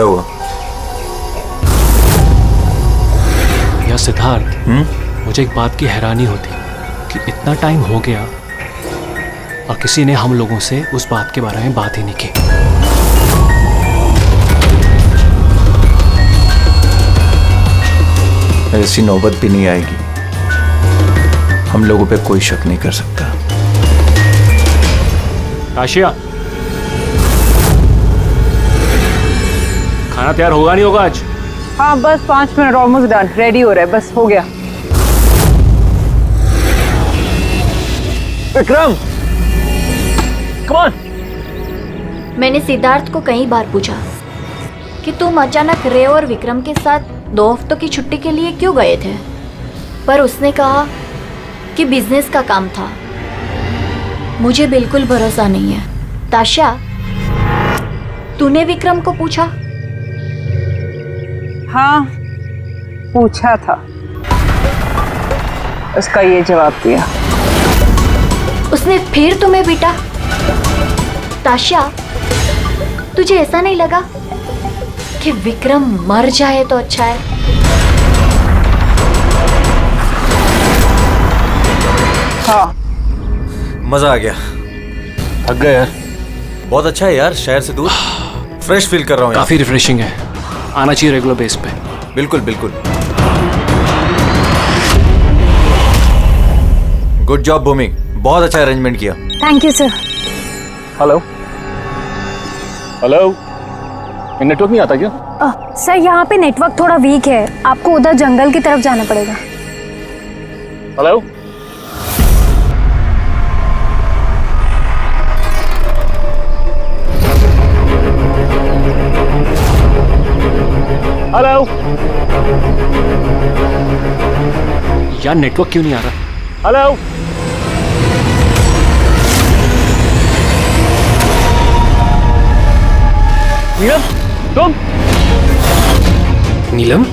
क्या हुआ? या सिद्धार्थ, मुझे एक बात की हैरानी होती कि इतना टाइम हो गया और किसी ने हम लोगों से उस बात के बारे में बात ही नहीं की। ऐसी नौबत भी नहीं आएगी। हम लोगों पे कोई शक नहीं कर सकता। आशिया, खाना तैयार होगा नहीं होगा आज? हाँ बस 5 मिनट, ऑलमोस्ट डन, रेडी हो रहा है, बस हो गया। Vikram, come on. मैंने सिद्धार्थ को कई बार पूछा कि तुम अचानक रे और विक्रम के साथ 2 हफ्तों की छुट्टी के लिए क्यों गए थे, पर उसने कहा कि बिजनेस का काम था। मुझे बिल्कुल भरोसा नहीं है। ताशा, तूने विक्रम को पूछा? हाँ पूछा था, उसका ये जवाब दिया। उसने फिर तुम्हें पीटा? ताशा, तुझे ऐसा नहीं लगा कि विक्रम मर जाए तो अच्छा है? हाँ। मजा आ गया। थक गए यार। बहुत अच्छा है यार, शहर से दूर फ्रेश फील कर रहा हूँ। काफी रिफ्रेशिंग है, आना चाहिए रेगुलर बेस पे। बिल्कुल बिल्कुल। गुड जॉब भूमि, बहुत अच्छा अरेंजमेंट किया। Thank you sir. Hello hello, network नहीं आता क्या? सर यहाँ पे नेटवर्क थोड़ा वीक है, आपको उधर जंगल की तरफ जाना पड़ेगा। हेलो, हेलो यार, नेटवर्क क्यों नहीं आ रहा? हेलो, नीलम, तुम? नीलम?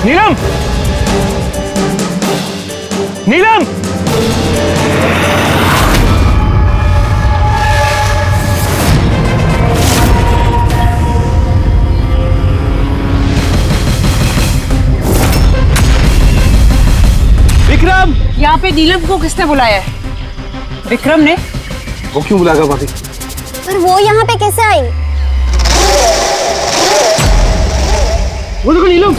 नीलम? नीलम? विक्रम! यहाँ पे नीलम को किसने बुलाया है? विक्रम ने। वो क्यों बुलाएगा भाभी? पर वो यहाँ पे कैसे आई? वो देखो नीलम!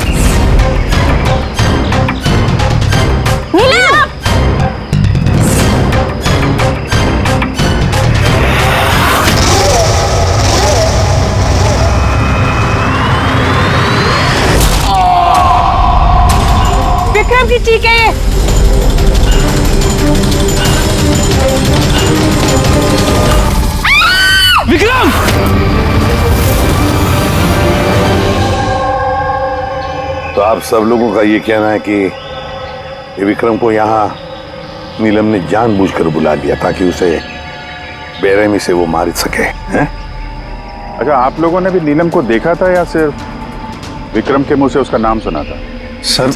नीलम! विक्रम की ठीक है ये। विक्रम! तो आप सब लोगों का ये कहना है कि ये विक्रम को यहाँ नीलम ने जानबूझकर बुला लिया ताकि उसे बेरहमी से वो मार सके, हैं? अच्छा, आप लोगों ने भी नीलम को देखा था या सिर्फ विक्रम के मुंह से उसका नाम सुना था? सर,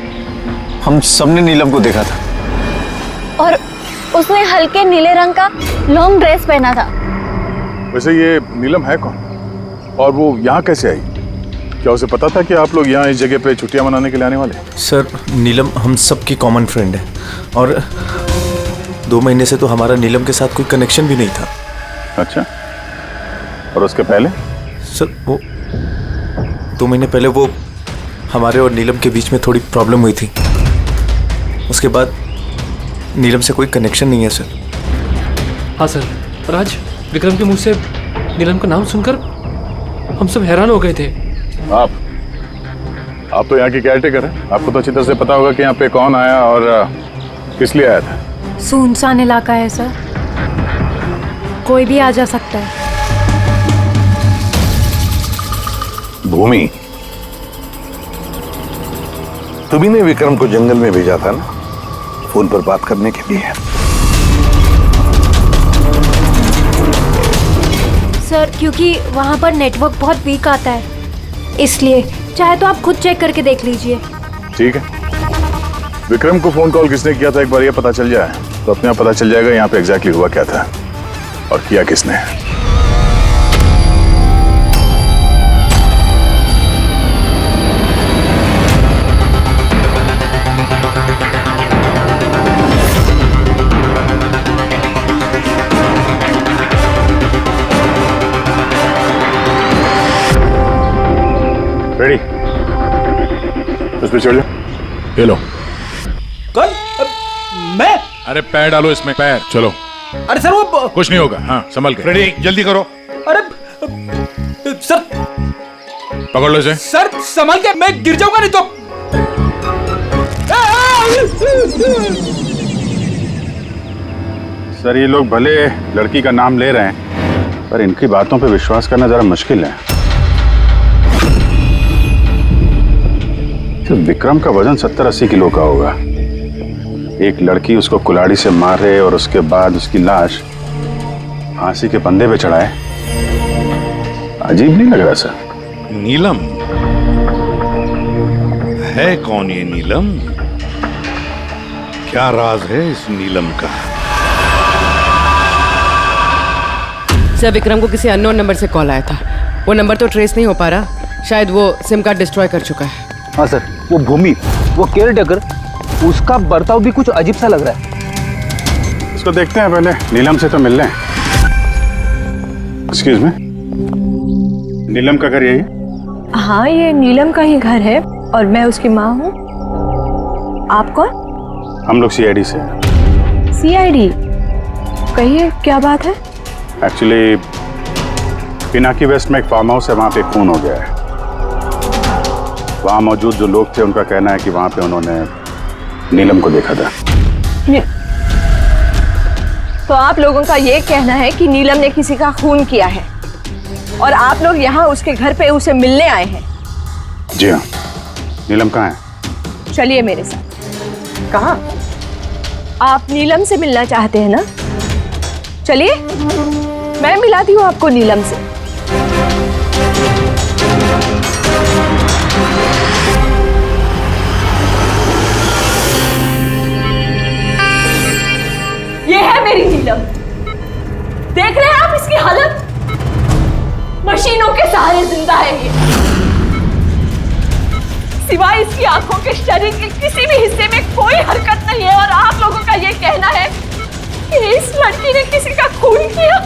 हम सबने नीलम को देखा था। और उसने हल्के नीले रंग का लॉन्ग ड्रेस पहना था। वैसे ये नीलम है कौन और वो यहाँ कैसे आई? क्या उसे पता था कि आप लोग यहाँ इस जगह पे छुट्टियां मनाने के लिए आने वाले? सर, नीलम हम सबकी कॉमन फ्रेंड है और 2 महीने से तो हमारा नीलम के साथ कोई कनेक्शन भी नहीं था। अच्छा, और उसके पहले? सर, वो 2 महीने पहले वो हमारे और नीलम के बीच में थोड़ी प्रॉब्लम हुई थी। उसके बाद नीलम से कोई कनेक्शन नहीं है सर। हाँ सर, राज, विक्रम के मुंह से नीलम का नाम सुनकर हम सब हैरान हो गए थे। आप तो यहाँ की केयरटेकर हैं, आपको तो अच्छी तरह से पता होगा कि यहाँ पे कौन आया और किस लिए आया था। सुनसान इलाका है सर, कोई भी आ जा सकता है। भूमि, तुम्ही ने विक्रम को जंगल में भेजा था ना, फोन पर बात करने के लिए? सर, क्योंकि वहाँ पर नेटवर्क बहुत वीक आता है, इसलिए। चाहे तो आप खुद चेक करके देख लीजिए। ठीक है, विक्रम को फोन कॉल किसने किया था एक बार ये पता चल जाए तो अपने आप पता चल जाएगा यहाँ पे एग्जैक्टली हुआ क्या था और किया किसने। पे चढ़ जाओ। ये लो। कौन? मैं? अरे पैर डालो इसमें, पैर। चलो। अरे सर वो कुछ नहीं होगा। हाँ संभल के। रेडी, जल्दी करो। अरे सर, पकड़ लो इसे। सर संभल के, मैं गिर जाऊंगा नहीं तो। सर ये लोग भले लड़की का नाम ले रहे हैं, पर इनकी बातों पे विश्वास करना जरा मुश्किल है। तो विक्रम का वजन 70-80 किलो का होगा। एक लड़की उसको कुल्हाड़ी से मारे और उसके बाद उसकी लाश फांसी के फंदे पे चढ़ाए, अजीब नहीं लग रहा सर? नीलम है कौन ये नीलम? क्या राज है इस नीलम का? सर विक्रम को किसी अननोन नंबर से कॉल आया था। वो नंबर तो ट्रेस नहीं हो पा रहा, शायद वो सिम कार्ड डिस्ट्रॉय कर चुका है। हाँ सर, वो भूमि, वो केयरटेकर, उसका बर्ताव भी कुछ अजीब सा लग रहा है। इसको देखते हैं पहले, नीलम से तो मिल रहे हैं। एक्सक्यूज मी, नीलम का घर यही? हाँ, ये नीलम का ही घर है और मैं उसकी माँ हूँ। आप कौन? हम लोग CID से। CID? कहिए क्या बात है? एक्चुअली पिनाकी वेस्ट में एक फार्म हाउस है, वहाँ पे खून हो गया है। वहाँ मौजूद जो लोग थे उनका कहना है कि वहाँ पे उन्होंने नीलम को देखा था। तो आप लोगों का ये कहना है कि नीलम ने किसी का खून किया है और आप लोग यहाँ उसके घर पे उसे मिलने आए हैं? जी हाँ। नीलम कहाँ है? चलिए मेरे साथ। कहाँ? आप नीलम से मिलना चाहते हैं ना? चलिए, मैं मिलाती हूँ आपको नीलम से। ये है मेरी नीलम। देख रहे हैं आप इसकी हालत? मशीनों के सहारे जिंदा है ये। सिवाय इसकी आंखों के शरीर के किसी भी हिस्से में कोई हरकत नहीं है और आप लोगों का ये कहना है कि इस लड़की ने किसी का खून किया।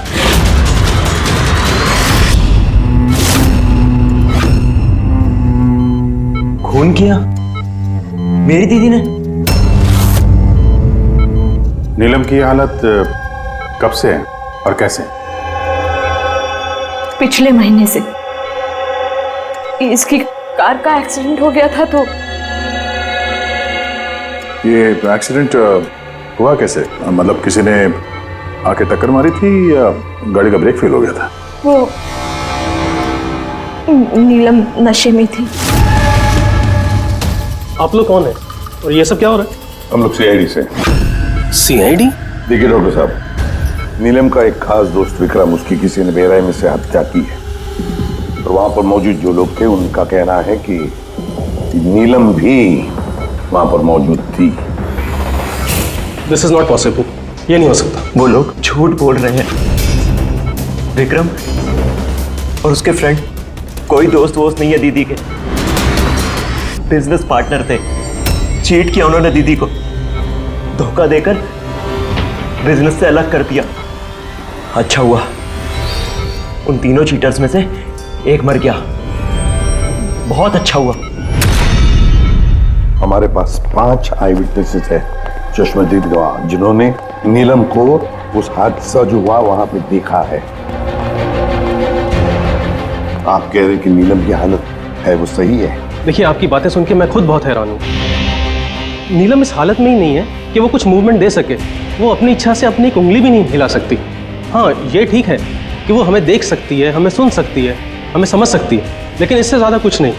खून किया? मेरी दीदी ने? नीलम की हालत कब से है और कैसे? पिछले महीने से। इसकी कार का एक्सीडेंट हो गया था। तो ये एक्सीडेंट हुआ कैसे? मतलब किसी ने आके टक्कर मारी थी या गाड़ी का ब्रेक फेल हो गया था? वो नीलम नशे में थी। आप लोग कौन है और ये सब क्या हो रहा है? हम लोग CID से। CID? देखिए डॉक्टर साहब, नीलम का एक खास दोस्त विक्रम, उसकी किसी ने बेरहमी से हत्या की है और वहां पर मौजूद जो लोग थे उनका कहना है कि नीलम भी वहां पर मौजूद थी। This is not possible. ये नहीं हो सकता। वो लोग झूठ बोल रहे हैं। विक्रम और उसके फ्रेंड कोई दोस्त वोस्त नहीं है दीदी के, बिजनेस पार्टनर थे। चीट किया उन्होंने दीदी को, धोखा देकर बिजनेस से अलग कर दिया। अच्छा हुआ उन तीनों चीटर्स में से एक मर गया, बहुत अच्छा हुआ। हमारे पास 5 आई विटनेसेस है, चश्मदीद गवाह, जिन्होंने नीलम को उस हादसा जो हुआ वहां पे देखा है। आप कह रहे हैं कि नीलम की हालत है वो सही है? देखिए, आपकी बातें सुन के मैं खुद बहुत हैरान हूँ। नीलम इस हालत में ही नहीं है कि वो कुछ मूवमेंट दे सके। वो अपनी इच्छा से अपनी एक उंगली भी नहीं हिला सकती। हाँ, ये ठीक है कि वो हमें देख सकती है, हमें सुन सकती है, हमें समझ सकती है, लेकिन इससे ज़्यादा कुछ नहीं।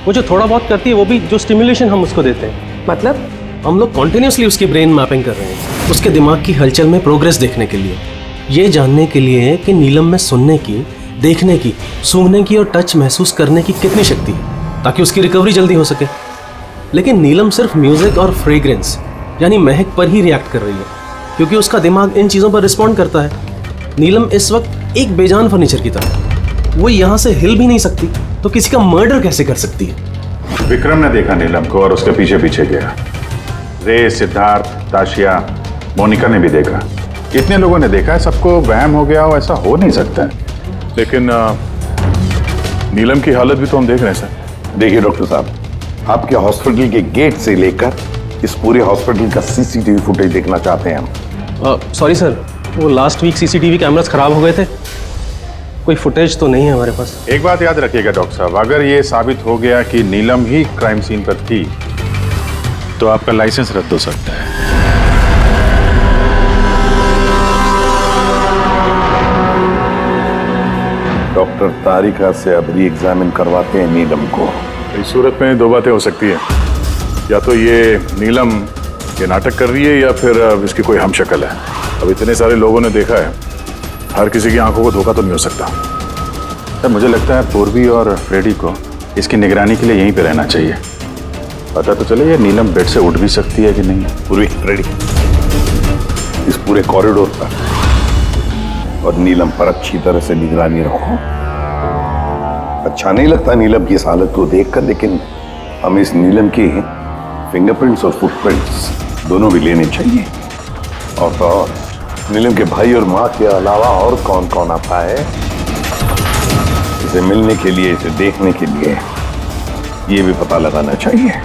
वो जो थोड़ा बहुत करती है वो भी जो स्टिमुलेशन हम उसको देते हैं। मतलब? हम लोग कॉन्टिन्यूसली उसकी ब्रेन मैपिंग कर रहे हैं, उसके दिमाग की हलचल में प्रोग्रेस देखने के लिए, ये जानने के लिए कि नीलम में सुनने की, देखने की, सूंघने की और टच महसूस करने की कितनी शक्ति है, ताकि उसकी रिकवरी जल्दी हो सके। लेकिन नीलम सिर्फ म्यूजिक और फ्रेग्रेंस यानी महक पर ही रिएक्ट कर रही है, क्योंकि उसका दिमाग इन चीज़ों पर रिस्पॉन्ड करता है। नीलम इस वक्त एक बेजान फर्नीचर की तरह, वो यहाँ से हिल भी नहीं सकती, तो किसी का मर्डर कैसे कर सकती है? विक्रम ने देखा नीलम को और उसके पीछे पीछे गया। रे, सिद्धार्थ, ताशिया, मोनिका ने भी देखा। इतने लोगों ने देखा है, सबको वहम हो गया हो, ऐसा हो नहीं सकता है। लेकिन नीलम की हालत भी तो हम देख रहे हैं सर। देखिए डॉक्टर साहब, आपके हॉस्पिटल के गेट से लेकर इस पूरे हॉस्पिटल का सीसीटीवी फुटेज देखना चाहते हैं हम। सॉरी सर, वो लास्ट वीक सीसीटीवी कैमरास खराब हो गए थे, कोई फुटेज तो नहीं है हमारे पास। एक बात याद रखिएगा डॉक्टर साहब, अगर ये साबित हो गया कि नीलम ही क्राइम सीन पर थी तो आपका लाइसेंस रद्द हो सकता है। डॉक्टर तारिका से अब री एग्जामिन करवाते हैं नीलम को। इस सूरत में दो बातें हो सकती हैं, या तो ये नीलम ये नाटक कर रही है या फिर इसकी कोई हमशक्ल है। अब इतने सारे लोगों ने देखा है, हर किसी की आंखों को धोखा तो नहीं हो सकता। सर मुझे लगता है पूर्वी और फ्रेडी को इसकी निगरानी के लिए यहीं पे रहना चाहिए। पता तो चले ये नीलम बेड से उठ भी सकती है कि नहीं। पूर्वी, फ्रेडी, इस पूरे कॉरिडोर पर और नीलम पर अच्छी तरह से निगरानी रखो। अच्छा नहीं लगता नीलम की इस हालत को देखकर, लेकिन हमें इस नीलम की फिंगरप्रिंट्स और फुटप्रिंट्स दोनों भी लेने चाहिए। और तो और नीलम के भाई और माँ के अलावा और कौन कौन आता है इसे मिलने के लिए, इसे देखने के लिए, ये भी पता लगाना चाहिए।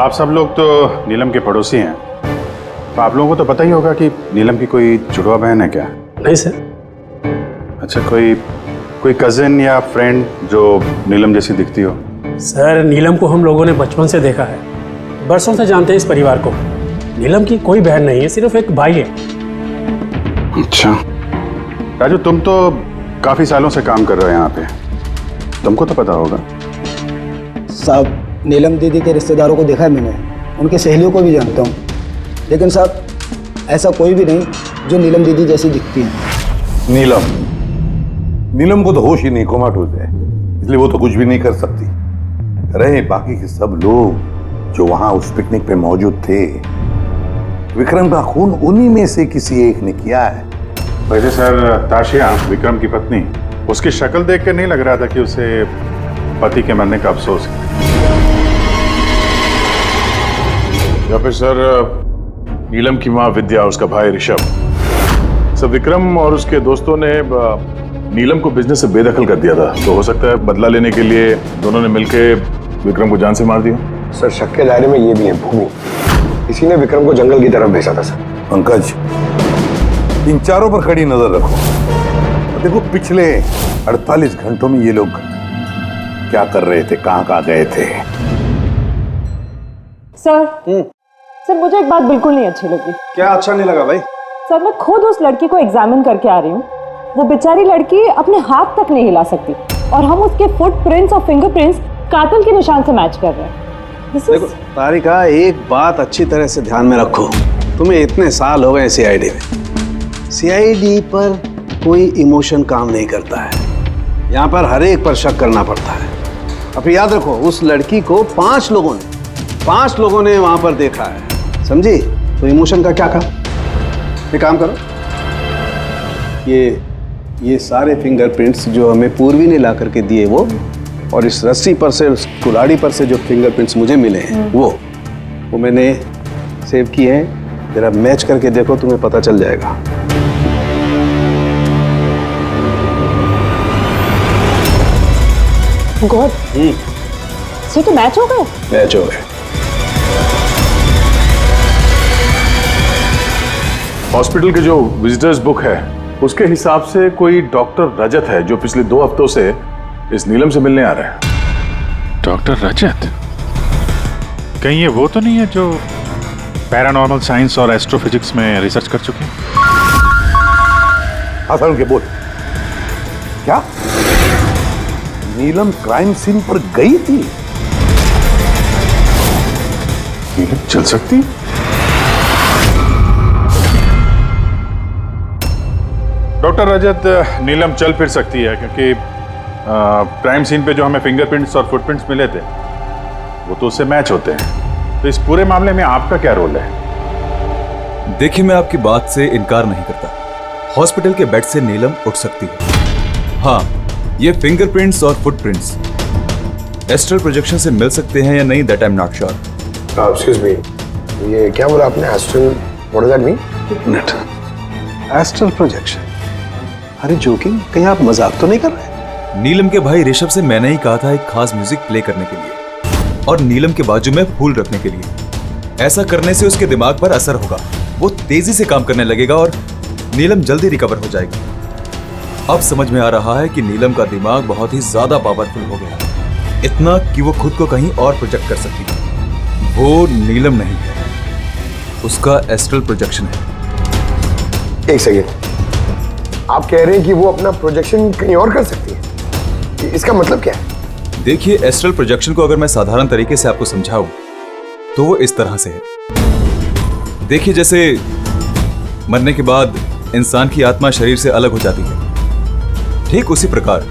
आप सब लोग तो नीलम के पड़ोसी हैं, तो आप लोगों को तो पता ही होगा कि नीलम की कोई जुड़वा बहन है क्या? नहीं सर। अच्छा, कोई कजिन या फ्रेंड जो नीलम जैसी दिखती हो? सर नीलम को हम लोगों ने बचपन से देखा है, बरसों से जानते हैं इस परिवार को। नीलम की कोई बहन नहीं है, सिर्फ एक भाई है। अच्छा राजू, तुम तो काफी सालों से काम कर रहे हो यहाँ पे, तुमको तो पता होगा। साहब नीलम दीदी के रिश्तेदारों को देखा है मैंने, उनके सहेलियों को भी जानता हूँ, लेकिन साहब ऐसा कोई भी नहीं जो नीलम दीदी जैसी दिखती है। नीलम को तो होश ही नहीं, कोमाटोज है, इसलिए वो तो कुछ भी नहीं कर सकती। रहे बाकी के सब लोग जो वहां उस पिकनिक पे मौजूद थे, विक्रम का खून उन्हीं में से किसी एक ने किया है। वैसे सर, ताशिया विक्रम की पत्नी, उसकी शक्ल देख कर नहीं लग रहा था कि उसे पति के मरने का अफसोस है। या फिर सर नीलम की माँ विद्या, उसका भाई ऋषभ, सर विक्रम और उसके दोस्तों ने नीलम को बिजनेस से बेदखल कर दिया था, तो हो सकता है बदला लेने के लिए दोनों ने मिलकर विक्रम को जान से मार दिया। सर शक के दायरे में ये भी है भूमि, इसी ने विक्रम को जंगल की तरफ भेजा था। सर पंकज, इन चारों पर खड़ी नजर रखो। देखो पिछले 48 घंटों में ये लोग क्या कर रहे थे, कहाँ गए थे। सर मुझे एक बात बिल्कुल नहीं अच्छी लगी। क्या अच्छा नहीं लगा भाई? सर मैं खुद उस लड़की को एग्जामिन करके आ रही हूँ, वो बेचारी लड़की अपने हाथ तक नहीं हिला सकती और हम उसके फुटप्रिंट्स और फिंगरप्रिंट्स कातिल के निशान से मैच कर रहे हैं। देखो तारिका, एक बात अच्छी तरह से ध्यान में रखो, तुम्हें इतने साल हो गए सीआईडी में, सीआईडी पर कोई इमोशन काम नहीं करता है, यहाँ पर हर एक पर शक करना पड़ता है। अब याद रखो, उस लड़की को 5 लोगों ने वहां पर देखा है, समझी? तो इमोशन का क्या काम? एक काम करो, ये सारे फिंगरप्रिंट्स जो हमें पूर्वी ने ला करके दिए वो, और इस रस्सी पर से, उस कुल्हाड़ी पर से जो फिंगरप्रिंट्स मुझे मिले हैं वो मैंने सेव किए हैं। जरा मैच करके देखो, तुम्हें पता चल जाएगा। गॉड, तो मैच हो गए? मैच हो गए। हॉस्पिटल की जो विजिटर्स बुक है उसके हिसाब से कोई डॉक्टर रजत है जो पिछले 2 हफ्तों से इस नीलम से मिलने आ रहा है। डॉक्टर रजत? कहीं ये वो तो नहीं है जो पैरानॉर्मल साइंस और एस्ट्रोफिजिक्स में रिसर्च कर चुके हैं? हाँ सर, उनके बोल। क्या नीलम क्राइम सीन पर गई थी? नीलम चल सकती? डॉक्टर रजत, नीलम चल फिर सकती है क्योंकि क्राइम सीन पे जो हमें फिंगरप्रिंट्स और फुटप्रिंट्स मिले थे वो तो उससे मैच होते हैं। तो इस पूरे मामले में आपका क्या रोल है? देखिए, मैं आपकी बात से इनकार नहीं करता। हॉस्पिटल के बेड से नीलम उठ सकती है। हाँ, ये फिंगरप्रिंट्स और फुटप्रिंट्स एस्ट्रल प्रोजेक्शन से मिल सकते हैं या नहीं, that I am not sure. Excuse me, ये क्या बोला आपने? Astral, what does that mean? Astral projection? अरे जोकिंग, कहीं आप मजाक तो नहीं कर रहे? नीलम के भाई ऋषभ से मैंने ही कहा था एक खास म्यूजिक प्ले करने के लिए और नीलम के बाजू में फूल रखने के लिए। ऐसा करने से उसके दिमाग पर असर होगा, वो तेजी से काम करने लगेगा और नीलम जल्दी रिकवर हो जाएगी। अब समझ में आ रहा है कि नीलम का दिमाग बहुत ही ज्यादा पावरफुल हो गया, इतना कि वो खुद को कहीं और प्रोजेक्ट कर सकती है। वो नीलम नहीं है, उसका एस्ट्रल प्रोजेक्शन है। एक सेकेंड, आप कह रहे हैं कि वो अपना प्रोजेक्शन कहीं और कर सकती है? इसका मतलब क्या है? देखिए, एस्ट्रल प्रोजेक्शन को अगर मैं साधारण तरीके से आपको समझाऊं तो वो इस तरह से है। देखिए, जैसे मरने के बाद इंसान की आत्मा शरीर से अलग हो जाती है, ठीक उसी प्रकार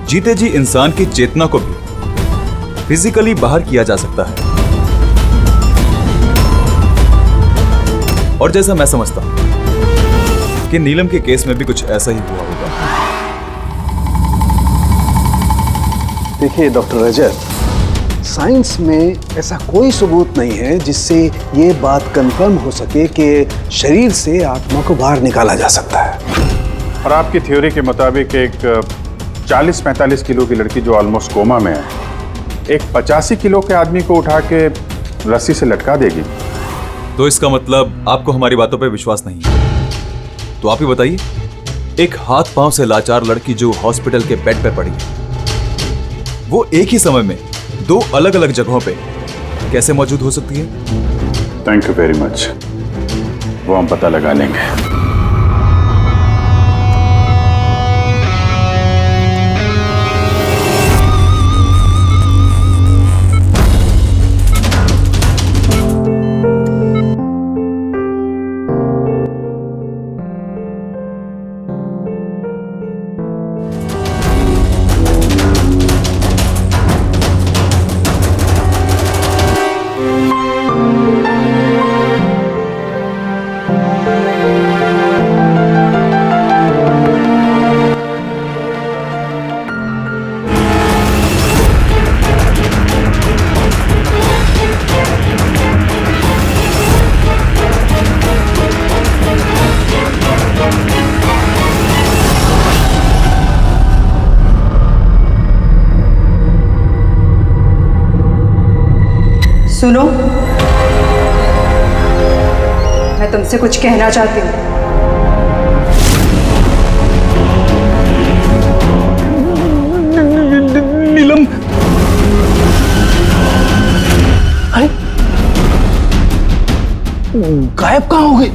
जीते जी इंसान की चेतना को भी फिजिकली बाहर किया जा सकता है। और जैसा मैं समझता हूं कि नीलम के केस में भी कुछ ऐसा ही हुआ होगा। देखिए डॉक्टर रजत, साइंस में ऐसा कोई सबूत नहीं है जिससे ये बात कंफर्म हो सके कि शरीर से आत्मा को बाहर निकाला जा सकता है। और आपकी थ्योरी के मुताबिक एक 40-45 किलो की लड़की जो ऑलमोस्ट कोमा में है, एक 85 किलो के आदमी को उठा के रस्सी से लटका देगी। तो इसका मतलब आपको हमारी बातों पे विश्वास नहीं है? तो आप ही बताइए, एक हाथ पांव से लाचार लड़की जो हॉस्पिटल के बेड पर पड़ी है, वो एक ही समय में दो अलग अलग जगहों पे कैसे मौजूद हो सकती है? थैंक यू वेरी मच, वो हम पता लगा लेंगे। सुनो, मैं तुमसे कुछ कहना चाहती हूँ। नीलम, अरे गायब कहाँ हो गई?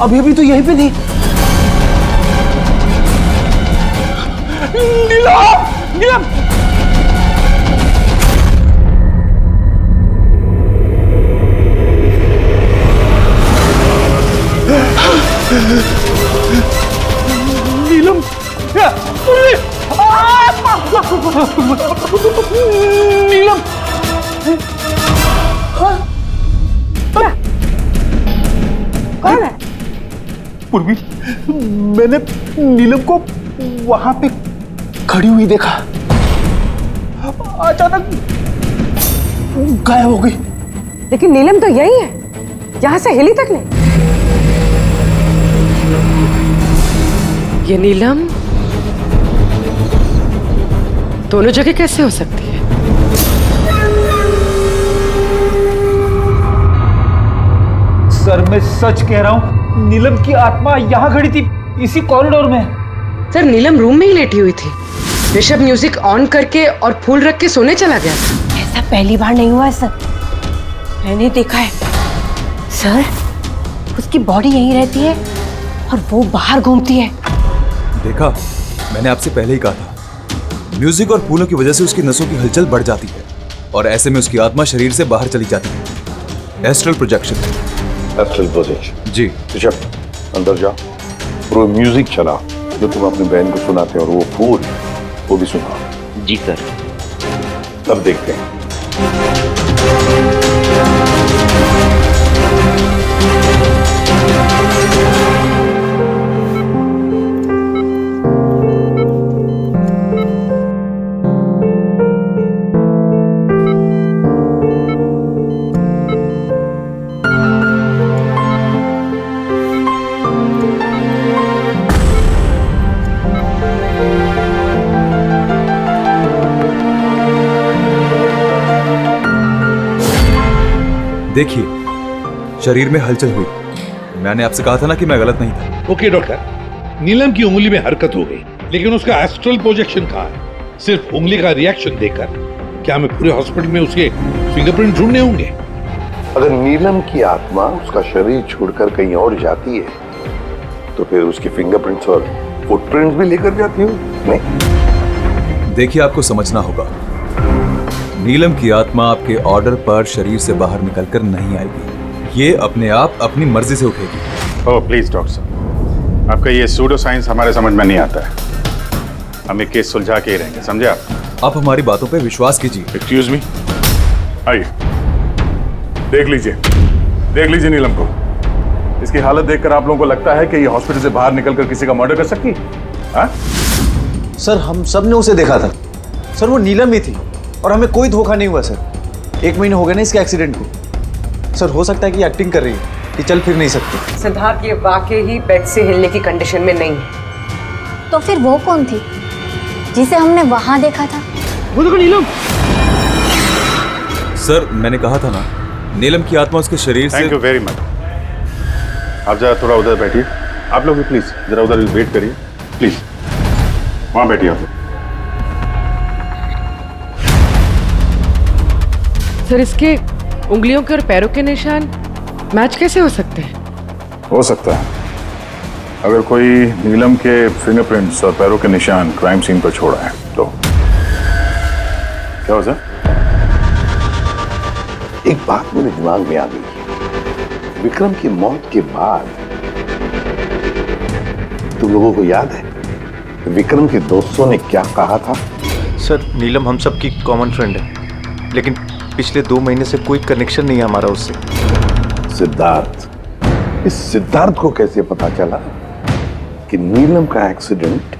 अभी तो यहीं पे थी। नीलम, नीलम, नीलम, नीलम, कौन है? पूर्वी, मैंने नीलम को वहां पे खड़ी हुई देखा, अचानक गायब हो गई। लेकिन नीलम तो यही है, यहाँ से हिली तक नहीं। ये नीलम दोनों जगह कैसे हो सकती है? सर, मैं सच कह रहा हूँ, नीलम की आत्मा यहाँ खड़ी थी, इसी कॉरिडोर में। सर, नीलम रूम में ही लेटी हुई थी। ऋषभ म्यूजिक ऑन करके और फूल रख के सोने चला गया था। ऐसा पहली बार नहीं हुआ है सर, मैंने देखा है। सर, उसकी बॉडी यहीं रहती है और वो बाहर घूमती है। देखा, मैंने आपसे पहले ही कहा था, म्यूजिक और फूलों की वजह से उसकी नसों की हलचल बढ़ जाती है और ऐसे में उसकी आत्मा शरीर से बाहर चली जाती है। Astral projection. Astral projection. जी ऋषभ अंदर जाओ और वो म्यूजिक चलाओ जो तुम अपनी बहन को सुनाते हो, और वो फूल वो भी सुनाओ। जी सर। तब देखते हैं। देखिए, शरीर में हलचल हुई। मैंने आपसे कहा था ना कि मैं गलत नहीं था। ओके डॉक्टर, नीलम की उंगली में हरकत हो गई, लेकिन उसका एस्ट्रल प्रोजेक्शन कहाँ है? सिर्फ उंगली का रिएक्शन देखकर क्या हमें पूरे हॉस्पिटल में उसके फिंगरप्रिंट ढूंढने होंगे? अगर नीलम की आत्मा उसका शरीर छोड़कर कहीं और जाती है तो फिर उसके फिंगरप्रिंट्स और फुटप्रिंट्स भी लेकर जाती हो? नहीं। देखिए, आपको समझना होगा, नीलम की आत्मा आपके ऑर्डर पर शरीर से बाहर निकलकर नहीं आएगी। ये अपने आप अपनी मर्जी से उठेगी। ओह प्लीज डॉक्टर साहब, आपका ये सूडो साइंस हमारे समझ में नहीं आता है। हम ये केस सुलझा के ही रहेंगे, समझे आप हमारी बातों पे विश्वास कीजिए। एक्सक्यूज मी, आइए देख लीजिए नीलम को। इसकी हालत देखकर आप लोगों को लगता है कि ये हॉस्पिटल से बाहर निकलकर किसी का मर्डर कर सकती है? हाँ? सर, हम सब ने उसे देखा था सर, वो नीलम ही थी और हमें कोई धोखा नहीं हुआ सर। 1 महीने हो गए ना इसके एक्सीडेंट को। सर, हो सकता है कि एक्टिंग कर रही है कि चल फिर नहीं सकती। सिद्धार्थ, ये वाकई ही बेड से हिलने की कंडीशन में नहीं है। तो फिर वो कौन थी जिसे हमने वहां देखा था? वो देखो नीलम। सर, मैंने कहा था ना, नीलम की आत्मा उसके शरीर से। Thank you very much. आप जरा थोड़ा उधर बैठिए। आप लोग भी प्लीज जरा उधर वेट करिए, प्लीज वहां बैठिए आप। सर, इसके उंगलियों के और पैरों के निशान मैच कैसे हो सकते हैं? हो सकता है अगर कोई नीलम के फिंगरप्रिंट्स और पैरों के निशान क्राइम सीन पर छोड़ा है तो। क्या हो सर? एक बात मेरे दिमाग में आ गई। विक्रम की मौत के बाद तुम लोगों को याद है विक्रम के दोस्तों ने क्या कहा था? सर, नीलम हम सबकी कॉमन फ्रेंड है, लेकिन पिछले 2 महीने से कोई कनेक्शन नहीं है हमारा उससे। सिद्धार्थ, इस सिद्धार्थ को कैसे पता चला कि नीलम का एक्सीडेंट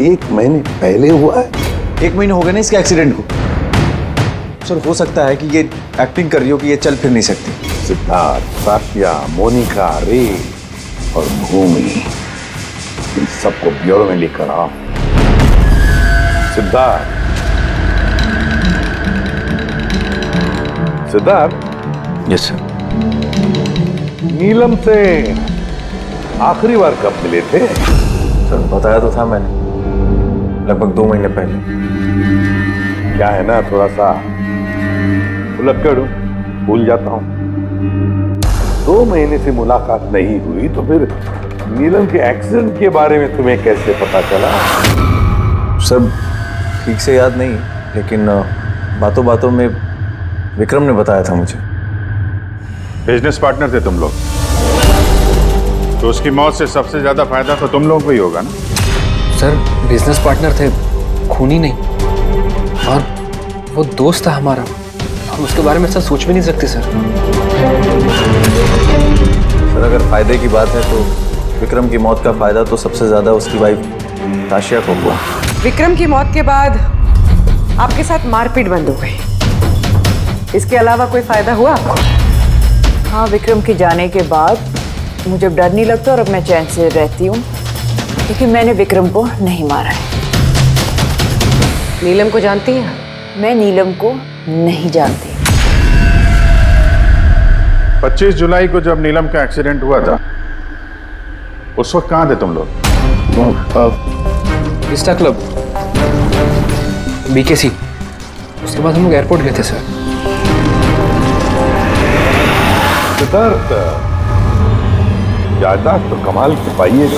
1 महीने पहले हुआ है? 1 महीने हो गए ना इसके एक्सीडेंट को। सर, हो सकता है कि ये एक्टिंग कर रही हो कि ये चल फिर नहीं सकती। सिद्धार्थ, साथिया, मोनिका, रे और भूमि, इन सबको ब्यूरो में लेकर आओ। Siddharth, yes sir. नीलम से आखिरी बार कब मिले थे? सर, बताया तो था मैंने, लगभग 2 महीने पहले। क्या है ना, थोड़ा सा भुलक्कड़ हूं, भूल जाता हूं। 2 महीने से मुलाकात नहीं हुई तो फिर नीलम के एक्सीडेंट के बारे में तुम्हें कैसे पता चला? सब ठीक से याद नहीं, लेकिन बातों बातों में विक्रम ने बताया था मुझे। बिजनेस पार्टनर थे तुम लोग, तो उसकी मौत से सबसे ज्यादा फायदा तो तुम लोगों को ही होगा ना? सर, बिजनेस पार्टनर थे, खूनी नहीं। और वो दोस्त था हमारा, हम उसके बारे में ऐसा सोच भी नहीं सकते सर। सर, अगर फायदे की बात है तो विक्रम की मौत का फायदा तो सबसे ज्यादा उसकी वाइफ ताशिया को हुआ। विक्रम की मौत के बाद आपके साथ मारपीट बंद हो गई, इसके अलावा कोई फायदा हुआ आपको? हाँ, विक्रम के जाने के बाद मुझे अब डर नहीं लगता और अब मैं चैन से रहती हूँ, क्योंकि मैंने विक्रम को नहीं मारा है। नीलम को जानती हैं? मैं नीलम को नहीं जानती। 25 जुलाई को जब नीलम का एक्सीडेंट हुआ था, उस वक्त कहाँ थे तुम लोग? Vista club, BKC। उसके बाद हम लोग एयरपोर्ट गए थे सर। सिद्धार्थ, याददाश्त तो कमाल की पाई है।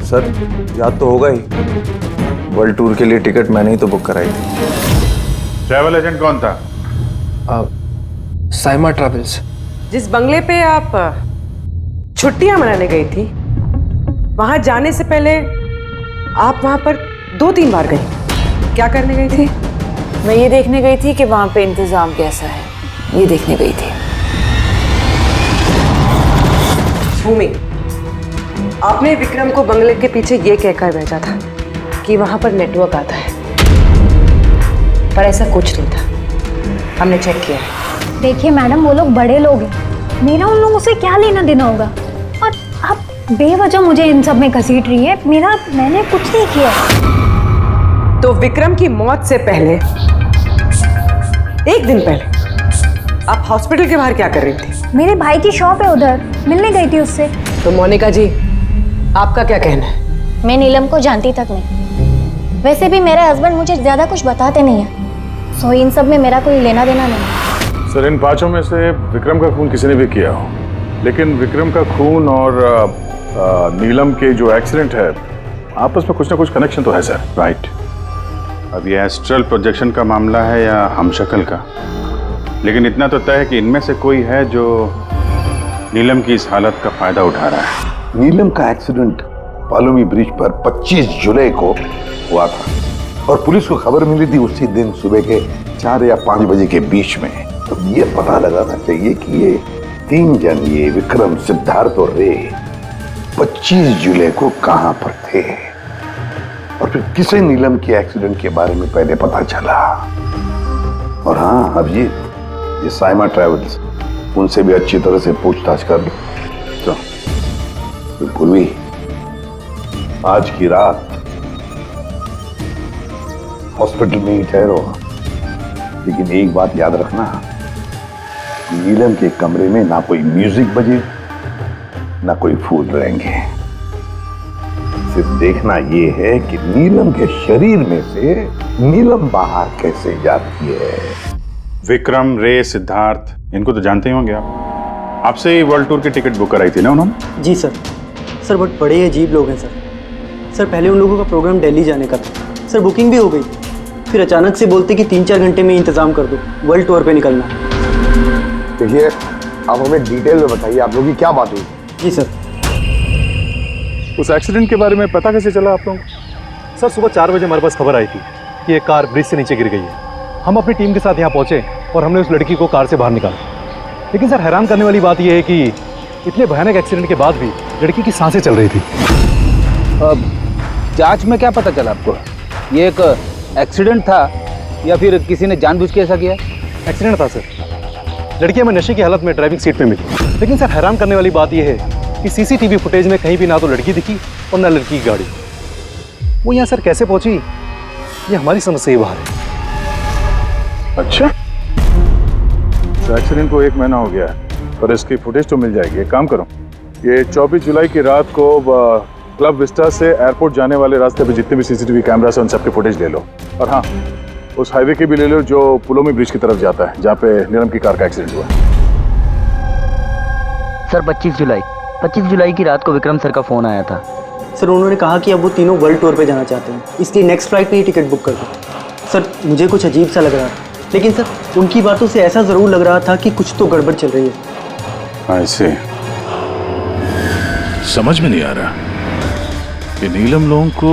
सर, याद तो होगा ही, वर्ल्ड टूर के लिए टिकट मैंने ही तो बुक कराई थी। ट्रैवल एजेंट कौन था? साइमा ट्रैवल्स। जिस बंगले पे आप छुट्टियां मनाने गई थी, वहां जाने से पहले आप वहां पर 2-3 बार गई। क्या करने गई थी? मैं ये देखने गई थी कि वहां पे इंतजाम कैसा है, ये देखने गई थी। भूमि, आपने विक्रम को बंगले के पीछे ये कहकर भेजा था कि वहां पर नेटवर्क आता है, पर ऐसा कुछ नहीं था। हमने चेक किया है। देखिए मैडम, वो लोग बड़े लोग हैं, मेरा उन लोगों से क्या लेना देना होगा? और आप बेवजह मुझे इन सब में घसीट रही है। मैंने कुछ नहीं किया। तो विक्रम की मौत से पहले, एक दिन पहले, आप हॉस्पिटल के बाहर क्या कर रही थी? मेरे भाई की शॉप है, उधर मिलने गई थी उससे। तो मोनिका जी, आपका क्या कहना है? मैं नीलम को जानती तक नहीं। वैसे भी मेरे हस्बैंड मुझे ज्यादा कुछ बताते नहीं है, सो इन सब में मेरा कोई लेना देना नहीं। सर, इन 5 में से विक्रम का खून किसी ने भी किया हो, लेकिन विक्रम का खून और नीलम के जो एक्सीडेंट है, आपस में कुछ ना कुछ कनेक्शन तो है सर, राइट? अब ये एस्ट्रल प्रोजेक्शन का मामला है या हमशक्ल का, लेकिन इतना तो तय है कि इनमें से कोई है जो नीलम की इस हालत का फायदा उठा रहा है। नीलम का एक्सीडेंट पालोमी ब्रिज पर 25 जुलाई को हुआ था और पुलिस को खबर मिली थी उसी दिन सुबह के 4 या 5 बजे के बीच में। तो ये पता लगाना चाहिए कि ये 3 जन, ये विक्रम, सिद्धार्थ और रे, 25 जुलाई को कहां पर थे और फिर किसे नीलम के एक्सीडेंट के बारे में पहले पता चला। और हाँ, अब ये साइमा ट्रेवल्स, उनसे भी अच्छी तरह से पूछताछ कर लो। तो पूर्वी, आज की रात हॉस्पिटल में ही ठहरो, लेकिन एक बात याद रखना, नीलम के कमरे में ना कोई म्यूजिक बजे, ना कोई फूल रहेंगे। सिर्फ देखना ये है कि नीलम के शरीर में से नीलम बाहर कैसे जाती है। विक्रम, रे, सिद्धार्थ, इनको तो जानते ही होंगे आप। आपसे ही वर्ल्ड टूर की टिकट बुक कराई थी ना उन्होंने? जी सर। सर बहुत बड़े अजीब लोग हैं सर। पहले उन लोगों का प्रोग्राम दिल्ली जाने का था सर, बुकिंग भी हो गई, फिर अचानक से बोलते कि 3-4 घंटे में इंतजाम कर दो, वर्ल्ड टूर पे निकलना। देखिए, आप हमें डिटेल में बताइए, आप लोगों की क्या बात हुई? जी सर। उस एक्सीडेंट के बारे में पता कैसे चला आप लोगों को? सर, सुबह 4 बजे हमारे पास खबर आई थी कि एक कार ब्रिज से नीचे गिर गई है। हम अपनी टीम के साथ यहाँ पहुँचे और हमने उस लड़की को कार से बाहर निकाला। लेकिन सर, हैरान करने वाली बात यह है कि इतने भयानक एक्सीडेंट के बाद भी लड़की की सांसें चल रही थी। जांच में क्या पता चला आपको? ये एक एक्सीडेंट था या फिर किसी ने जानबूझ के ऐसा किया? एक्सीडेंट था सर। लड़की हमें नशे की हालत में ड्राइविंग सीट पे मिली। लेकिन सर, हैरान करने वाली बात यह है कि सीसीटीवी फुटेज में कहीं भी ना तो लड़की दिखी और ना लड़की की गाड़ी। वो यहाँ सर कैसे पहुंची, ये हमारी समझ से ही बाहर है। अच्छा, तो एक्सीडेंट को 1 महीना हो गया है, पर इसकी फुटेज तो मिल जाएगी। एक काम करो, ये 24 जुलाई की रात को क्लब विस्टा से एयरपोर्ट जाने वाले रास्ते पे जितने भी सीसीटीवी कैमरास हैं उन सबके फुटेज ले लो। और हाँ, उस हाईवे के भी ले लो जो पुलोमी ब्रिज की तरफ जाता है, जहाँ पे नीलम की कार का एक्सीडेंट हुआ। सर 25 जुलाई की रात को विक्रम सर का फोन आया था। सर, उन्होंने कहा कि अब वो तीनों वर्ल्ड टूर पे जाना चाहते हैं, इसलिए नेक्स्ट फ्लाइट पे ही टिकट बुक कर दो। सर, मुझे कुछ अजीब सा लग रहा था, लेकिन सर उनकी बातों से ऐसा ज़रूर लग रहा था कि कुछ तो गड़बड़ चल रही है। ऐसे समझ में नहीं आ रहा कि नीलम लोगों को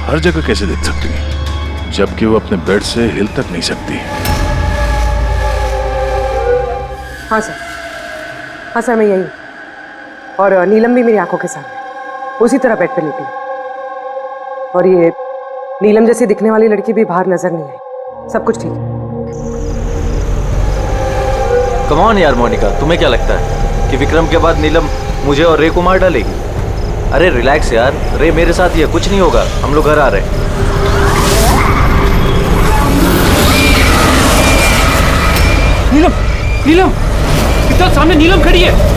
हर जगह कैसे देख सकती है, जबकि वो अपने बेड से हिल तक नहीं सकती। हाँ सर, मैं यही, और नीलम भी मेरी आंखों के सामने उसी तरह बेड पे लेटी है। और ये नीलम जैसी दिखने वाली लड़की भी बाहर नजर नहीं आई। सब कुछ ठीक है। कम ऑन यार मोनिका, तुम्हें क्या लगता है कि विक्रम के बाद नीलम मुझे और रे को मार डालेगी? अरे रिलैक्स यार, रे मेरे साथ ही है, कुछ नहीं होगा, हम लोग घर आ रहे हैं। नीलम इतना सामने नीलम खड़ी है।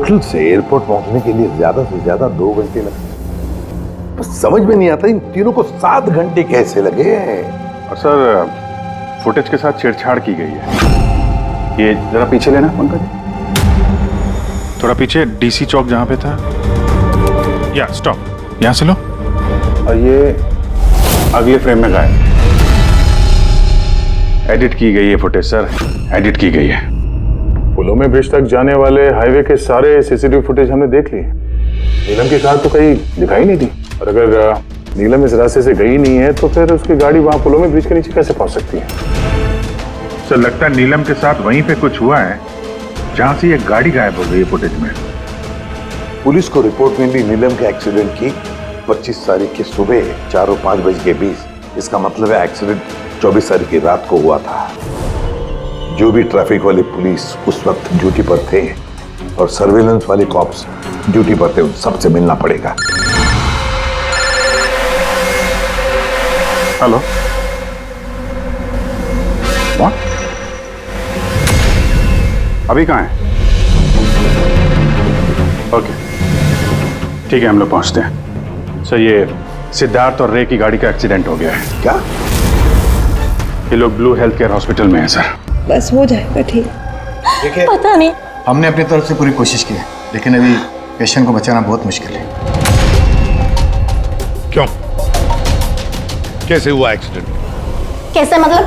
होटल से एयरपोर्ट पहुंचने के लिए ज्यादा से ज्यादा 2 घंटे लगे। बस समझ में नहीं आता इन तीनों को 7 घंटे कैसे लगे। और सर फुटेज के साथ छेड़छाड़ की गई है। ये जरा पीछे लेना पंकज, थोड़ा पीछे, डीसी चौक जहां पे था। या स्टॉप, यहां से लो। और ये अगले फ्रेम में गायब। एडिट की गई है फुटेज सर, एडिट की गई है। पुलों में ब्रिज तक जाने वाले हाईवे के सारे सीसीटीवी फुटेज हमने देख लिए। नीलम की कार तो कहीं दिखाई नहीं दी, और अगर नीलम इस रास्ते से गई नहीं है तो फिर उसकी गाड़ी वहां पुलों में ब्रिज के नीचे कैसे पहुंच सकती है? सर लगता है नीलम के साथ वहीं पे कुछ हुआ है जहां से ये गाड़ी गायब हो गई है फुटेज में। पुलिस को रिपोर्ट मिली नीलम के एक्सीडेंट की 25 तारीख की सुबह 4 और 5 बजे के बीच। इसका मतलब है एक्सीडेंट 24 तारीख की रात को हुआ था। जो भी ट्रैफिक वाले पुलिस उस वक्त ड्यूटी पर थे और सर्वेलेंस वाले कॉप्स ड्यूटी पर थे, उन सबसे मिलना पड़ेगा। Hello, what? अभी कहाँ है? ओके ठीक है, हम लोग पहुंचते हैं। सर ये सिद्धार्थ और रे की गाड़ी का एक्सीडेंट हो गया है। क्या? ये लोग ब्लू हेल्थ केयर हॉस्पिटल में हैं सर। बस हो जाएगा ठीक। देखिए, पता नहीं, हमने अपनी तरफ से पूरी कोशिश की है, लेकिन अभी पेशेंट को बचाना बहुत मुश्किल है। क्यों? कैसे हुआ एक्सीडेंट? कैसे मतलब?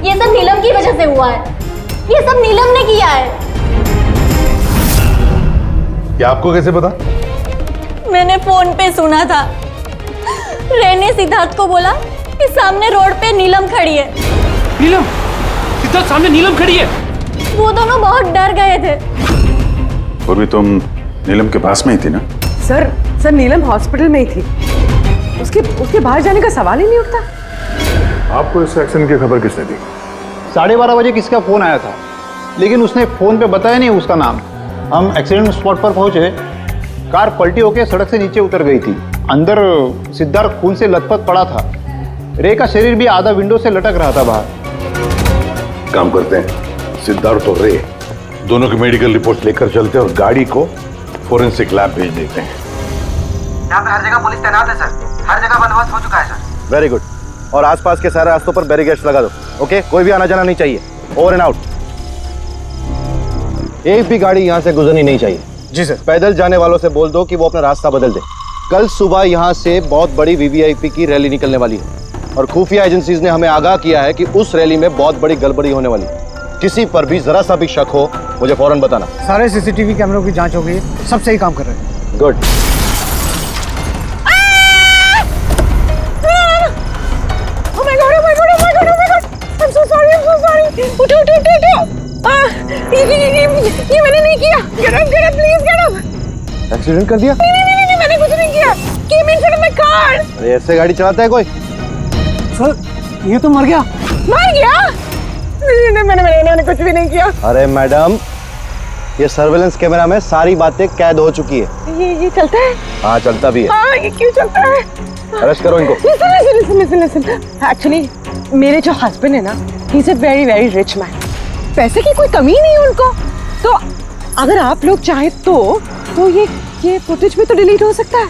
ये सब नीलम की वजह से हुआ है। ये सब नीलम ने किया है। क्या आपको कैसे पता? मैंने फोन पे सुना था। रे ने सिद्धार्थ को बोला कि सामने रोड पे नीलम खड़ी है। नीलम? सिद्धार्थ सामने नीलम खड़ी है? वो दोनों बहुत डर गए थे। और भी तुम नीलम के पास में ही थी ना? सर नीलम हॉस्पिटल में ही थी। उसके बाहर जाने का सवाल ही नहीं उठता। आपको इस एक्सीडेंट की खबर किसने दी? 12:30 बजे किसी का फोन आया था, लेकिन उसने फोन पे बताया नहीं उसका नाम। हम एक्सीडेंट स्पॉट पर पहुंचे, कार पलटी होकर सड़क से नीचे उतर गई थी। अंदर सिद्धार्थ खून से लथपथ पड़ा था। रे का शरीर भी आधा विंडो से लटक रहा था बाहर। काम करते हैं, सिद्धार्थ और रे दोनों की मेडिकल रिपोर्ट लेकर चलते हैं और गाड़ी को फोरेंसिक लैब भेज देते हैं। यहाँ पे हर जगह पुलिस तैनात है सर, हर जगह बंदोबस्त हो चुका है सर। Very good. और आसपास के सारे रास्तों पर बैरिकेड्स लगा दो। ओके, कोई भी आना जाना नहीं चाहिए। Over and out. एक भी गाड़ी यहाँ से गुजरनी नहीं चाहिए। जी सर। पैदल जाने वालों से बोल दो कि वो अपना रास्ता बदल दे। कल सुबह यहाँ से बहुत बड़ी वीवीआईपी की रैली निकलने वाली है और खुफिया एजेंसीज ने हमें आगाह किया है कि उस रैली में बहुत बड़ी गड़बड़ी होने वाली है। किसी पर भी जरा सा भी शक हो मुझे फौरन बताना। सारे सीसीटीवी कैमरों की जांच हो गई, सब सही काम कर रहे हैं। गुड। ये मैंने नहीं किया। Get up, please get up। Accident कर दिया? नहीं, मैंने कुछ नहीं किया। Came in front of my car। अरे ऐसे गाड़ी चलाता है कोई? सर ये तो मर गया। मर गया? नहीं, मैंने कुछ भी नहीं किया। अरे मैडम, ये सर्वेलेंस कैमरा में सारी बातें कैद हो चुकी है। ये चलता है? हाँ चलता भी है। हाँ, ये क्यों चलता है? अरेस्ट करो इनको। Listen। Actually, मेरे जो हस्बैंड है ना, he is a very very rich man। पैसे की कोई कमी नहीं है उनको। तो अगर आप लोग चाहे तो ये फुटेज भी तो डिलीट हो सकता है।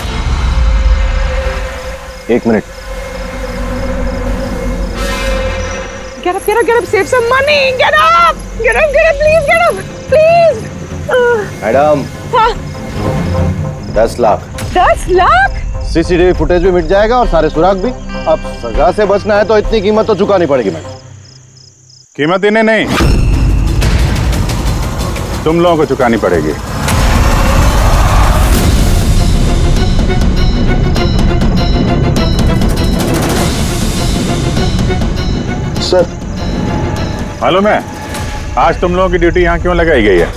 1 minute. Get up, save some money, get up, please get up, please। Madam, हाँ, 10 लाख। 10 लाख? सीसीटीवी फुटेज भी मिट जाएगा और सारे सुराग भी। अब सजा से बचना है तो इतनी कीमत तो चुकानी पड़ेगी मैडम। कीमत इन्हें नहीं, तुम लोगों को चुकानी पड़ेगी। सर मालूम है आज तुम लोगों की ड्यूटी यहाँ क्यों लगाई गई है?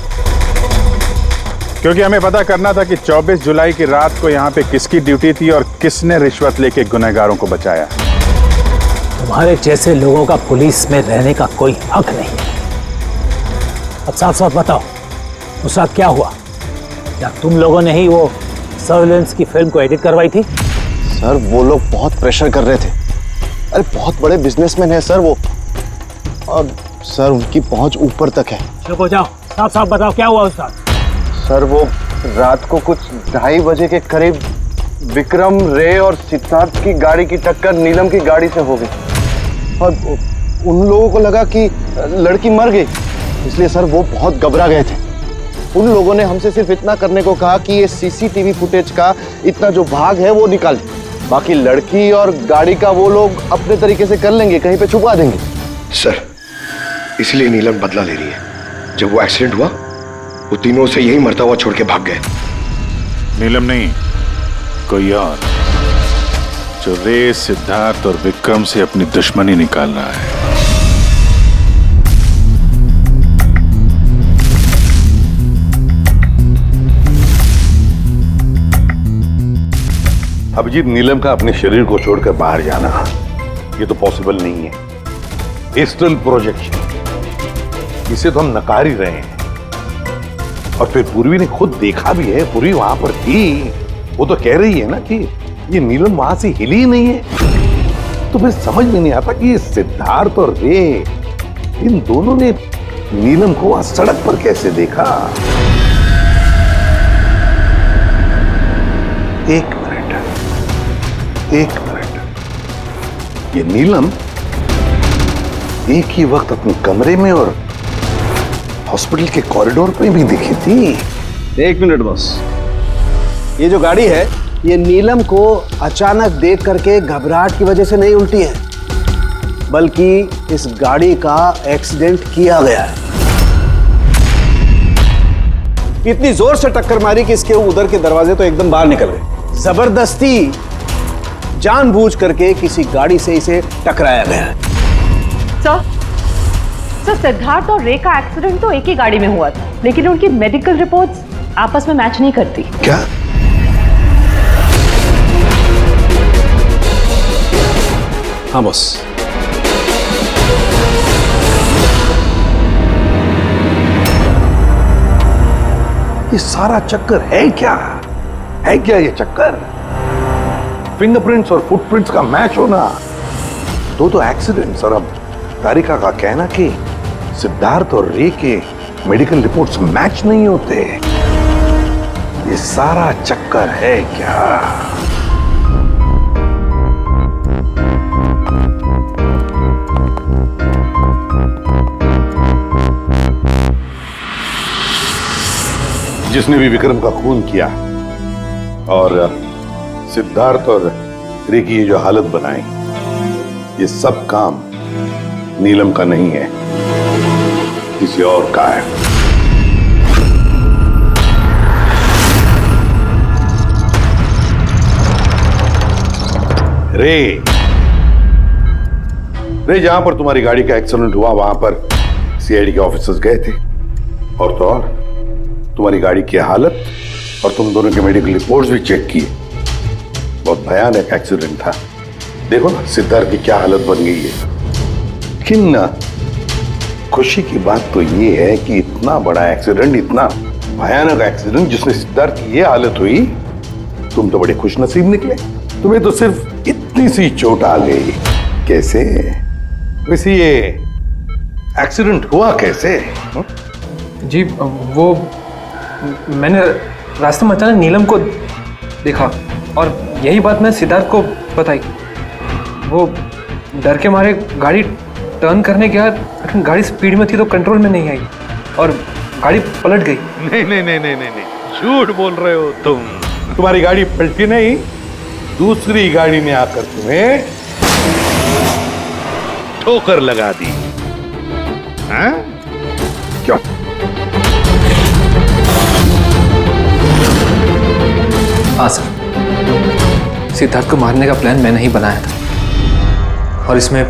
क्योंकि हमें पता करना था कि 24 जुलाई की रात को यहाँ पे किसकी ड्यूटी थी और किसने रिश्वत लेके गुनहगारों को बचाया। तुम्हारे जैसे लोगों का पुलिस में रहने का कोई हक नहीं है। अब साफ साफ बताओ, उस रात क्या हुआ? क्या तुम लोगों ने ही वो सर्वेलेंस की फिल्म को एडिट करवाई थी? सर वो लोग बहुत प्रेशर कर रहे थे। अरे बहुत बड़े बिजनेसमैन है सर वो, और सर उनकी पहुंच ऊपर तक है। चुप हो जाओ, साफ साफ बताओ क्या हुआ उस रात? सर वो रात को कुछ 2:30 बजे के करीब विक्रम, रे और सिद्धार्थ की गाड़ी की टक्कर नीलम की गाड़ी से हो गई और उन लोगों को लगा कि लड़की मर गई, इसलिए सर वो बहुत घबरा गए थे। उन लोगों ने हमसे सिर्फ इतना करने को कहा कि ये सीसीटीवी फुटेज का इतना जो भाग है वो निकाल, बाकी लड़की और गाड़ी का वो लोग अपने तरीके से कर लेंगे, कहीं पे छुपा देंगे। सर इसलिए नीलम बदला ले रही है। जब वो एक्सीडेंट हुआ वो तीनों से यही मरता हुआ छोड़ के भाग गए। नीलम नहीं, कोई और जो रे, सिद्धार्थ और विक्रम से अपनी दुश्मनी निकाल रहा है। अभिजीत, नीलम का अपने शरीर को छोड़कर बाहर जाना ये तो पॉसिबल नहीं है। एस्ट्रल प्रोजेक्शन, इसे तो हम नकार ही रहे हैं। और फिर पूर्वी ने खुद देखा भी है, पूर्वी वहां पर थी, वो तो कह रही है ना कि ये नीलम वहां से हिली ही नहीं है। तो फिर समझ में नहीं आता कि ये सिद्धार्थ और रे, इन दोनों ने नीलम को वहां सड़क पर कैसे देखा। एक मिनट, ये नीलम एक ही वक्त अपने कमरे में और हॉस्पिटल के कॉरिडोर पे भी दिखी थी। एक मिनट बॉस, ये जो गाड़ी है ये नीलम को अचानक देख करके घबराहट की वजह से नहीं उल्टी है, बल्कि इस गाड़ी का एक्सीडेंट किया गया है। इतनी जोर से टक्कर मारी कि इसके उधर के दरवाजे तो एकदम बाहर निकल गए। जबरदस्ती जानबूझ करके किसी गाड़ी से इसे टकराया गया है। सर, सिद्धार्थ और रे का एक्सीडेंट तो एक ही गाड़ी में हुआ था, लेकिन उनकी मेडिकल रिपोर्ट्स आपस में मैच नहीं करती। क्या? हाँ बॉस। ये सारा चक्कर है क्या? है क्या ये चक्कर? फिंगरप्रिंट्स और फुटप्रिंट्स का मैच होना, दो एक्सीडेंट्स, और अब तारिका का कहना कि सिद्धार्थ और रे के मेडिकल रिपोर्ट्स मैच नहीं होते। ये सारा चक्कर है क्या? जिसने भी विक्रम का खून किया और सिद्धार्थ और रे की ये जो हालत बनाई, ये सब काम नीलम का नहीं है, किसी और का है। रे जहां पर तुम्हारी गाड़ी का एक्सीडेंट हुआ वहां पर सीआईडी के ऑफिसर्स गए थे, और तो और तुम्हारी गाड़ी की हालत और तुम दोनों के मेडिकल रिपोर्ट्स भी चेक किए। बहुत भयानक एक्सीडेंट था। देखो ना सिद्धार्थ की क्या हालत बन गई है। लेकिन खुशी की बात तो ये है कि इतना बड़ा एक्सीडेंट, इतना भयानक एक्सीडेंट जिसमें सिद्धार्थ की ये हालत हुई, तुम तो बड़े खुशनसीब निकले। तुम्हें तो सिर्फ इतनी सी चोट आ गई। कैसे? वैसे ये एक्सीडेंट हुआ कैसे? जी वो मैंने रास्ते में अचानक नीलम को देखा और यही बात मैं सिद्धार्थ को बताई। वो डर के मारे गाड़ी टर्न करने गया, लेकिन गाड़ी स्पीड में थी तो कंट्रोल में नहीं आई और गाड़ी पलट गई। नहीं, झूठ बोल रहे हो तुम। तुम्हारी गाड़ी पलटी नहीं, दूसरी गाड़ी ने आकर तुम्हें ठोकर लगा दी। हाँ? क्यों? हाँ सर, सिद्धार्थ को मारने का प्लान मैंने ही बनाया था और इसमें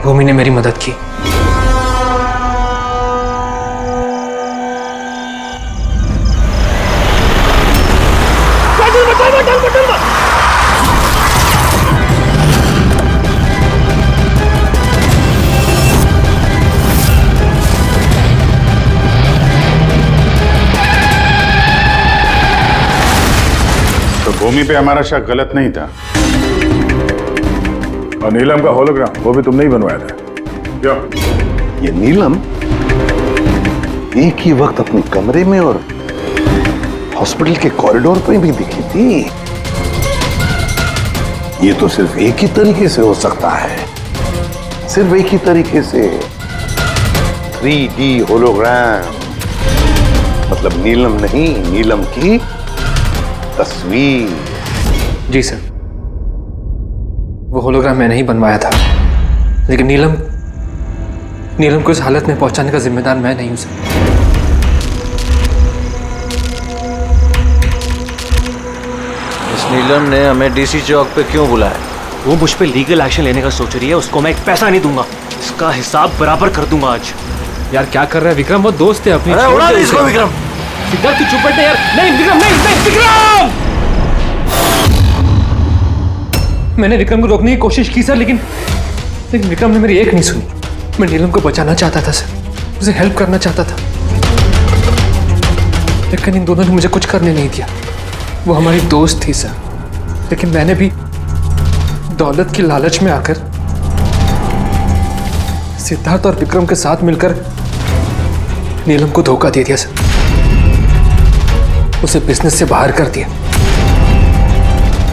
भूमि ने मेरी मदद की। भूमि पे हमारा शक गलत नहीं था, और नीलम का होलोग्राम वो भी तुमने ही बनवाया था। क्यों? ये नीलम एक ही वक्त अपने कमरे में और हॉस्पिटल के कॉरिडोर पर भी दिखी थी। ये तो सिर्फ एक ही तरीके से हो सकता है, सिर्फ एक ही तरीके से। 3D होलोग्राम, मतलब नीलम नहीं, नीलम की तस्वीर। जी सर, वो होलोग्राम मैंने ही बनवाया था, लेकिन नीलम को इस हालत में पहुंचाने का जिम्मेदार मैं नहीं हूं सर। इस नीलम ने हमें डीसी चौक पे क्यों बुलाया? वो मुझ पे लीगल एक्शन लेने का सोच रही है, उसको मैं एक पैसा नहीं दूंगा, इसका हिसाब बराबर कर दूंगा आज। यार क्या कर रहा है विक्रम, वो दोस्त है अपनी। अरे उड़ा दे इसको विक्रम। सिद्धार्थ तू चुप बैठ यार। नहीं विक्रम, नहीं विक्रम। मैंने विक्रम को रोकने की कोशिश की सर, लेकिन विक्रम ने मेरी एक नहीं सुनी। मैं नीलम को बचाना चाहता था सर, उसे हेल्प करना चाहता था, लेकिन इन दोनों ने मुझे कुछ करने नहीं दिया। वो हमारी दोस्त थी सर, लेकिन मैंने भी दौलत की लालच में आकर सिद्धार्थ और विक्रम के साथ मिलकर नीलम को धोखा दे दिया सर, उसे बिजनेस से बाहर कर दिया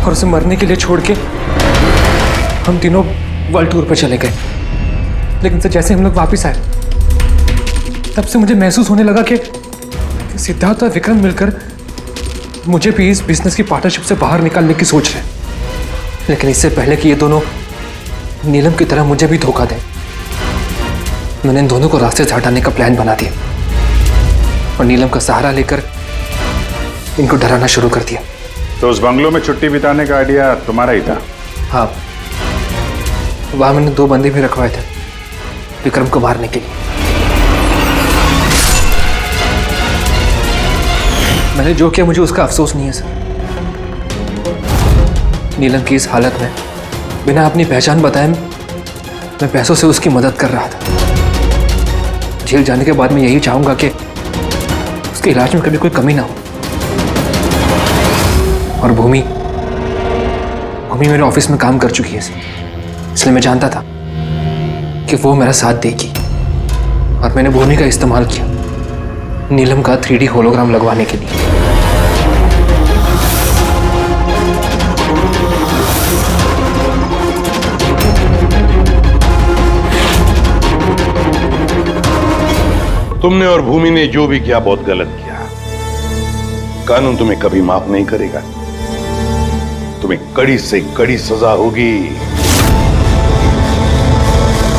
और उसे मरने के लिए छोड़ के हम तीनों वर्ल्ड टूर पर चले गए। लेकिन सर जैसे हम लोग वापस आए, तब से मुझे महसूस होने लगा कि सिद्धार्थ और विक्रम मिलकर मुझे भी इस बिजनेस की पार्टनरशिप से बाहर निकालने की सोच रहे हैं। लेकिन इससे पहले कि ये दोनों नीलम की तरह मुझे भी धोखा दें, मैंने इन दोनों को रास्ते से हटाने का प्लान बना दिया और नीलम का सहारा लेकर इनको डराना शुरू कर दिया। तो उस बंगलों में छुट्टी बिताने का आइडिया तुम्हारा ही था? हाँ, वहां मैंने 2 बंदे भी रखवाए थे विक्रम को मारने के लिए। मैंने जो किया मुझे उसका अफसोस नहीं है सर। नीलम की इस हालत में बिना अपनी पहचान बताए मैं पैसों से उसकी मदद कर रहा था। जेल जाने के बाद मैं यही चाहूंगा कि उसके इलाज में कभी कोई कमी ना हो। और भूमि मेरे ऑफिस में काम कर चुकी है, इसलिए मैं जानता था कि वो मेरा साथ देगी और मैंने भूमि का इस्तेमाल किया नीलम का 3D होलोग्राम लगवाने के लिए। तुमने और भूमि ने जो भी किया बहुत गलत किया। कानून तुम्हें कभी माफ नहीं करेगा, तुम्हें कड़ी से कड़ी सजा होगी।